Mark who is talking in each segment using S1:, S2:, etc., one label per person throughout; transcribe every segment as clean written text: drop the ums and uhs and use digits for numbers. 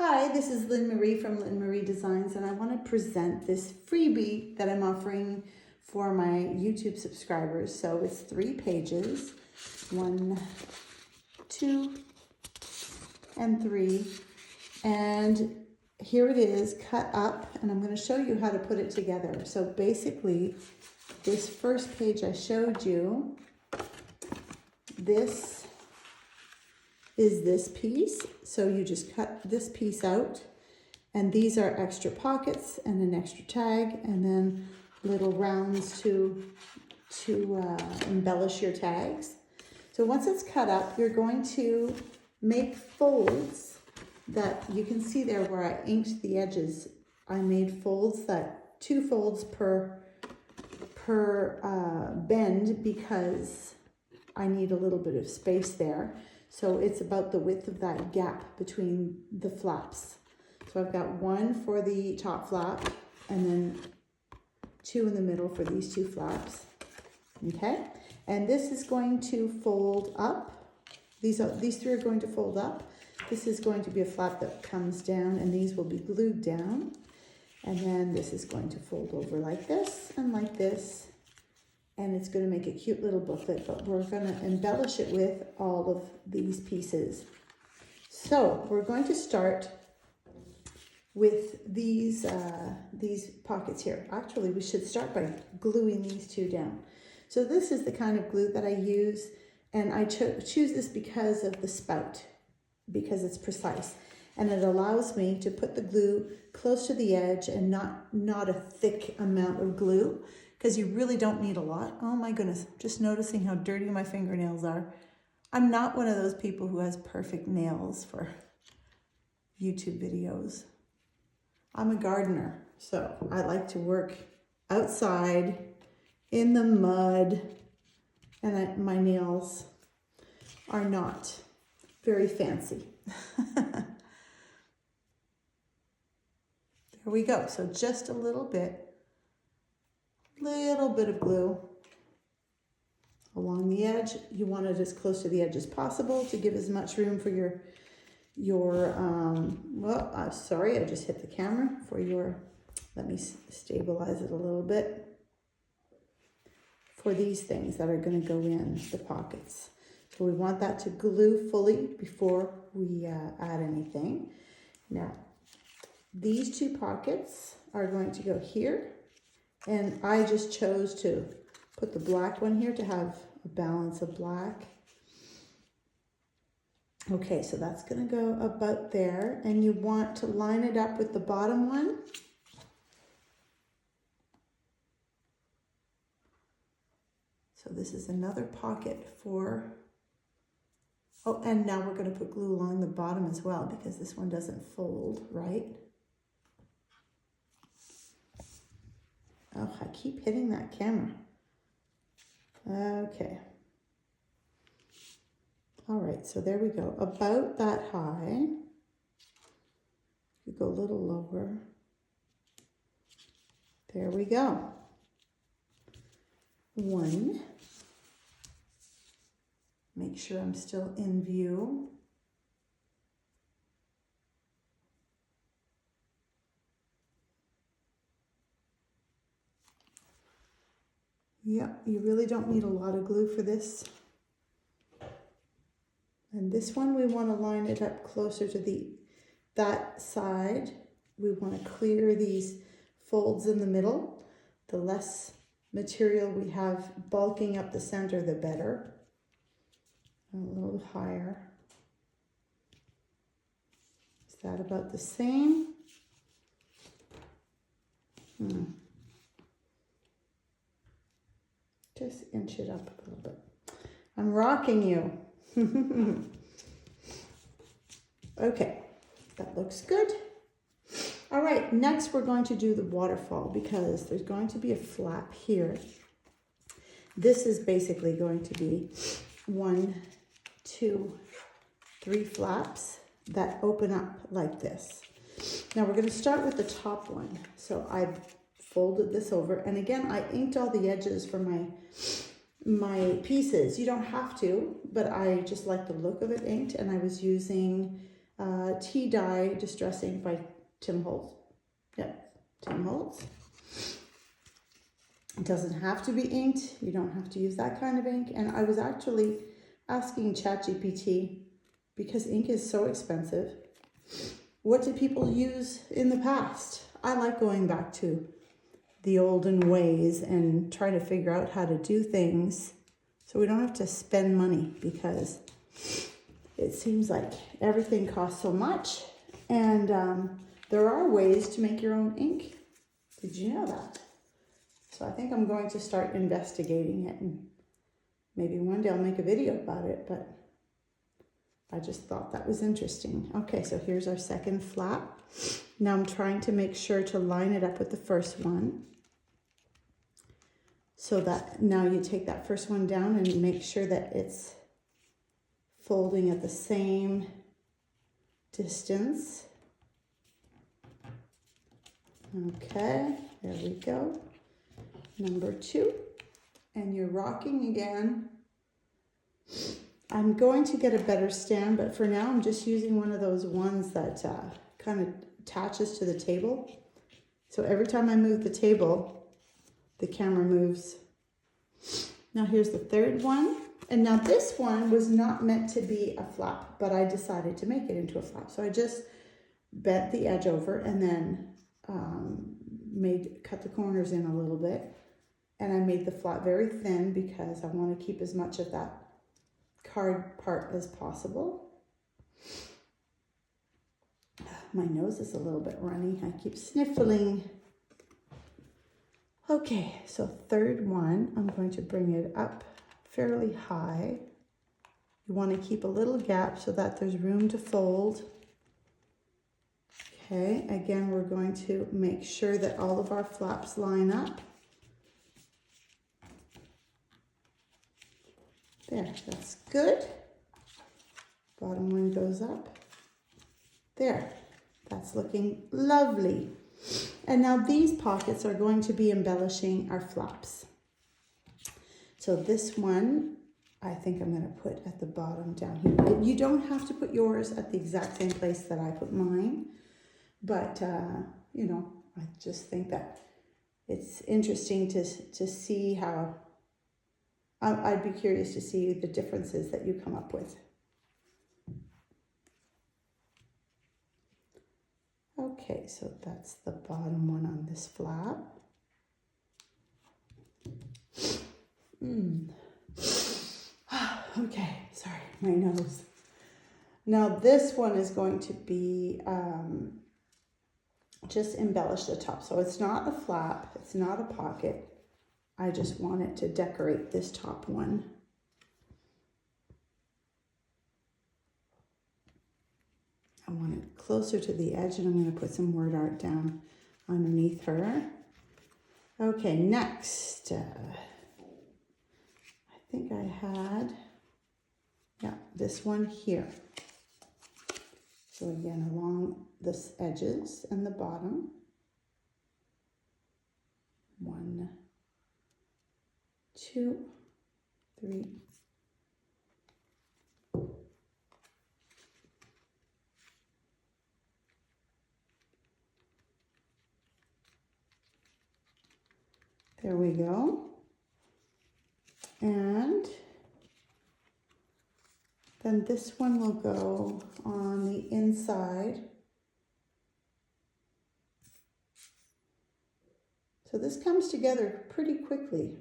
S1: Hi, this is Lynne-Marie from Lynne-Marie Designs, and I want to present this freebie that I'm offering for my YouTube subscribers. So it's 3 pages, 1, 2, and 3. And here it is cut up, and I'm going to show you how to put it together. So basically, this first page I showed you, this is this piece. So you just cut this piece out, and these are extra pockets and an extra tag, and then little rounds to embellish your tags. So once it's cut up, you're going to make folds that you can see there where I inked the edges. I made folds that 2 folds per bend because I need a little bit of space there. So it's about the width of that gap between the flaps. So I've got 1 for the top flap and then 2 in the middle for these 2 flaps. Okay, and this is going to fold up. These 3 are going to fold up. This is going to be a flap that comes down, and these will be glued down. And then this is going to fold over like this and like this. And it's going to make a cute little booklet, but we're going to embellish it with all of these pieces. So we're going to start with these pockets here. Actually, we should start by gluing these 2 down. So this is the kind of glue that I use, and I choose this because of the spout, because it's precise. And it allows me to put the glue close to the edge and not a thick amount of glue, because you really don't need a lot. Oh my goodness, just noticing how dirty my fingernails are. I'm not one of those people who has perfect nails for YouTube videos. I'm a gardener, so I like to work outside in the mud, and my nails are not very fancy. There we go. So just a little bit of glue along the edge. You want it as close to the edge as possible to give as much room for sorry, I just hit the camera, for your, let me stabilize it a little bit, for these things that are going to go in the pockets. So we want that to glue fully before we add anything. Now, these 2 pockets are going to go here, and I just chose to put the black one here to have a balance of black. Okay, so that's going to go about there, and you want to line it up with the bottom one. So this is another pocket for, oh, and now we're going to put glue along the bottom as well, because this one doesn't fold, right? Oh, I keep hitting that camera. Okay. All right, so there we go. About that high. You go a little lower. There we go. 1. Make sure I'm still in view. Yep, you really don't need a lot of glue for this. And this one, we want to line it up closer to that side. We want to clear these folds in the middle. The less material we have bulking up the center, the better. A little higher. Is that about the same? Just inch it up a little bit. I'm rocking you. Okay, that looks good. All right, next we're going to do the waterfall, because there's going to be a flap here. This is basically going to be 1, 2, 3 flaps that open up like this. Now we're going to start with the top one. So I've folded this over, and again, I inked all the edges for my pieces. You don't have to, but I just like the look of it inked, and I was using Tea Dye Distressing by Tim Holtz. Yep, Tim Holtz. It doesn't have to be inked. You don't have to use that kind of ink. And I was actually asking ChatGPT, because ink is so expensive, what did people use in the past? I like going back to the olden ways and try to figure out how to do things so we don't have to spend money, because it seems like everything costs so much. And there are ways to make your own ink. Did you know that? So I think I'm going to start investigating it, and maybe one day I'll make a video about it, but I just thought that was interesting. Okay, so here's our second flap. Now I'm trying to make sure to line it up with the first one. So that now you take that first one down and make sure that it's folding at the same distance. Okay, there we go. Number 2. And you're rocking again. I'm going to get a better stand, but for now I'm just using one of those ones that kind of attaches to the table. So every time I move the table, the camera moves. Now here's the third one. And now this one was not meant to be a flap, but I decided to make it into a flap. So I just bent the edge over and then cut the corners in a little bit. And I made the flap very thin because I want to keep as much of that card part as possible. My nose is a little bit runny. I keep sniffling. Okay, so third one, I'm going to bring it up fairly high. You want to keep a little gap so that there's room to fold. Okay, again, we're going to make sure that all of our flaps line up. There, that's good. Bottom one goes up. There, that's looking lovely. And now these pockets are going to be embellishing our flaps. So this one, I think I'm going to put at the bottom down here. You don't have to put yours at the exact same place that I put mine. But, you know, I just think that it's interesting to see how, I'd be curious to see the differences that you come up with. Okay, so that's the bottom one on this flap. Okay, sorry, my nose. Now this one is going to be just embellish the top. So it's not a flap, it's not a pocket. I just want it to decorate this top one. I want it closer to the edge, and I'm going to put some word art down underneath her. Okay, next. I think I had, yeah, this one here. So again, along the edges and the bottom. 1, 2, 3. There we go. And then this one will go on the inside. So this comes together pretty quickly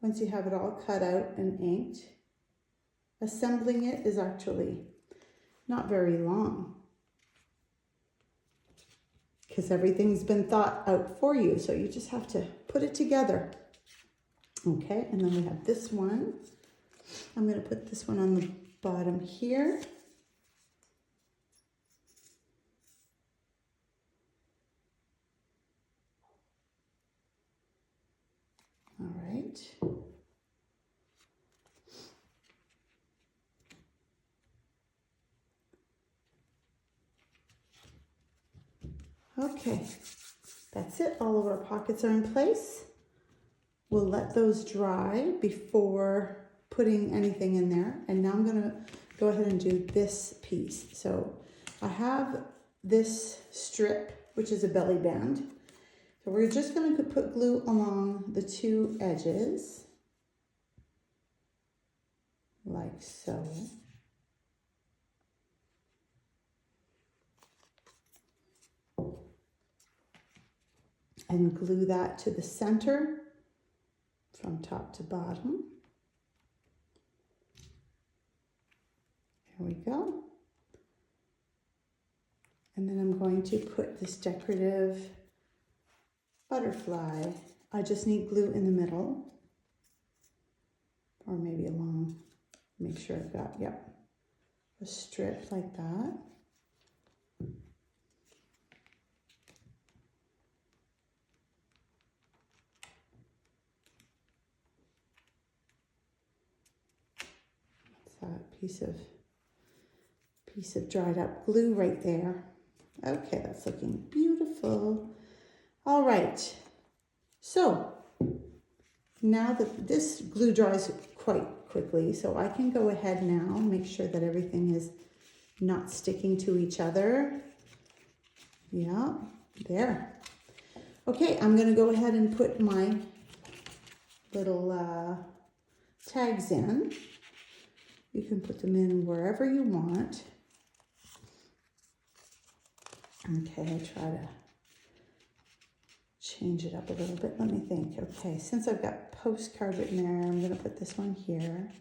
S1: once you have it all cut out and inked. Assembling it is actually not very long, because everything's been thought out for you. So you just have to put it together. Okay, and then we have this one. I'm going to put this one on the bottom here. All right. Okay, that's it. All of our pockets are in place. We'll let those dry before putting anything in there. And now I'm going to go ahead and do this piece. So I have this strip, which is a belly band. So we're just going to put glue along the two edges, like so. And glue that to the center from top to bottom. There we go. And then I'm going to put this decorative butterfly. I just need glue in the middle, or maybe along, make sure I've got, yep, a strip like that. That piece of dried up glue right there. Okay, that's looking beautiful. All right, so now that this glue dries quite quickly, so I can go ahead now and make sure that everything is not sticking to each other. Yeah, there. Okay, I'm gonna go ahead and put my little tags in. You can put them in wherever you want. Okay, I try to change it up a little bit. Let me think. Okay, since I've got postcard written there, I'm going to put this one here.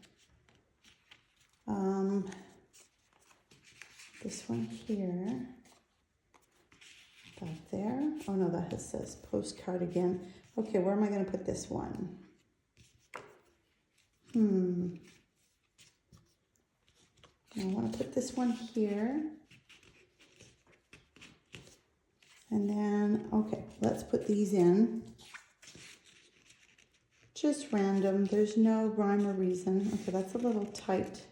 S1: This one here. About there. Oh no, that says postcard again. Okay, where am I going to put this one? I want to put this one here. And then, okay, let's put these in. Just random, there's no rhyme or reason. Okay, that's a little tight.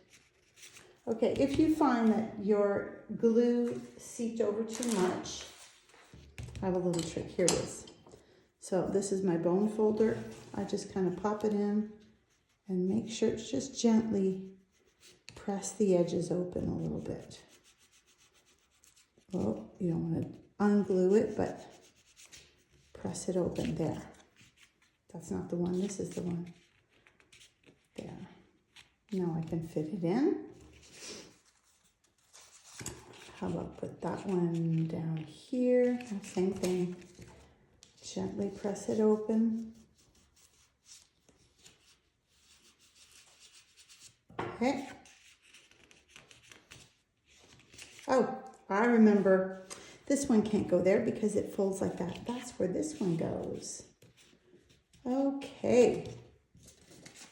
S1: Okay, if you find that your glue seeped over too much, I have a little trick. Here it is. So this is my bone folder. I just kind of pop it in and make sure it's just gently press the edges open a little bit. Oh, you don't want to unglue it, but press it open there. That's not the one, this is the one. There. Now I can fit it in. How about put that one down here? Same thing. Gently press it open. Okay. Oh, I remember. This one can't go there because it folds like that. That's where this one goes. Okay.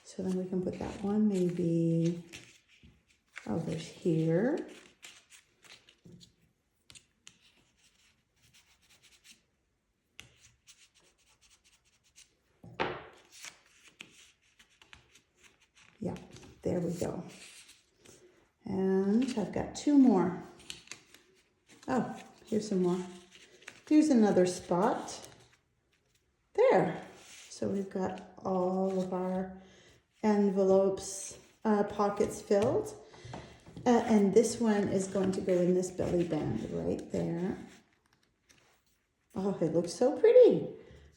S1: So then we can put that one maybe over here. Yeah, there we go. And I've got two more. Oh, here's some more. Here's another spot. There. So we've got all of our envelopes, pockets filled. And this one is going to go in this belly band right there. Oh, it looks so pretty.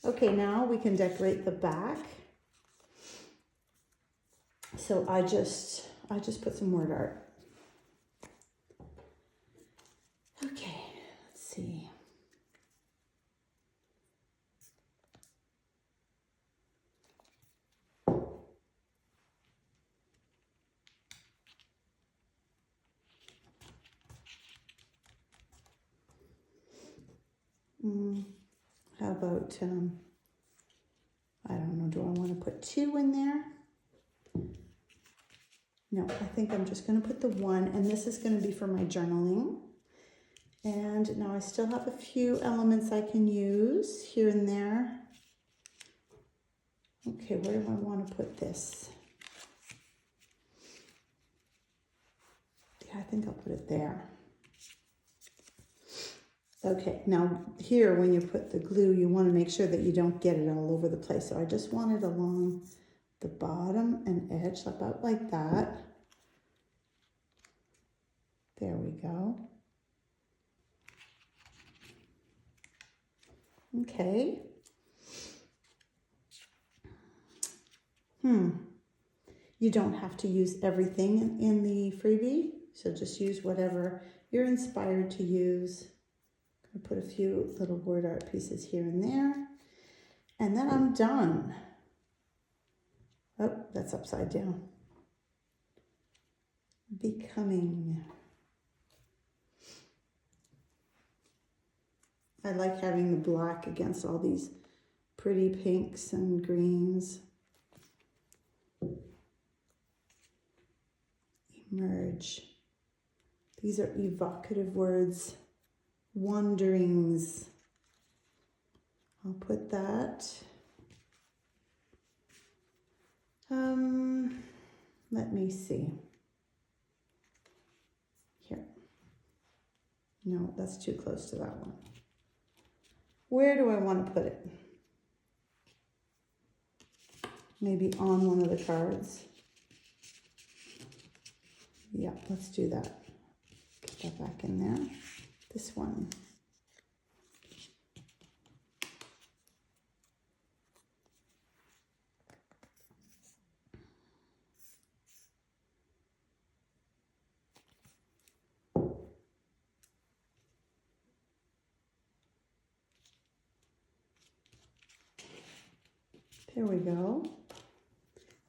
S1: Okay, now we can decorate the back. So I just put some word art. Okay, let's see. How about, I don't know, do I want to put 2 in there? No, I think I'm just going to put the 1, and this is going to be for my journaling. And now I still have a few elements I can use here and there. Okay, where do I want to put this? Yeah, I think I'll put it there. Okay, now here when you put the glue, you want to make sure that you don't get it all over the place. So I just want it along the bottom and edge, about like that. There we go. Okay. You don't have to use everything in the freebie, so just use whatever you're inspired to use. I'm gonna put a few little word art pieces here and there, and then I'm done. Oh, that's upside down. Becoming. I like having the black against all these pretty pinks and greens. Emerge. These are evocative words. Wanderings. I'll put that. Let me see. Here. No, that's too close to that one. Where do I want to put it? Maybe on one of the cards. Yeah, let's do that. Get that back in there. This one. There we go.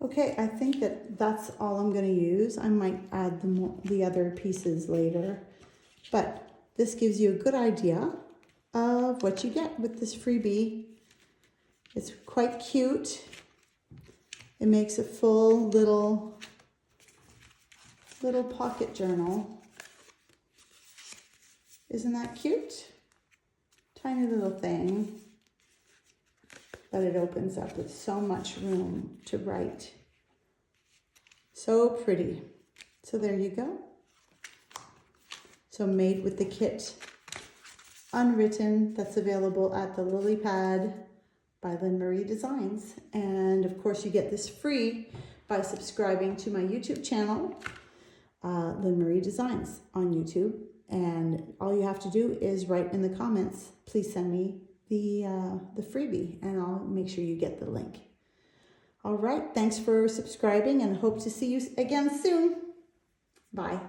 S1: Okay, I think that's all I'm going to use. I might add the other pieces later, but this gives you a good idea of what you get with this freebie. It's quite cute. It makes a full little pocket journal. Isn't that cute? Tiny little thing. But it opens up with so much room to write. So pretty. So there you go. So made with the kit Unwritten, that's available at the Lily Pad by Lynne-Marie Designs. And of course you get this free by subscribing to my YouTube channel, Lynne-Marie Designs on YouTube. And all you have to do is write in the comments, please send me the freebie, and I'll make sure you get the link. All right, thanks for subscribing and hope to see you again soon. Bye.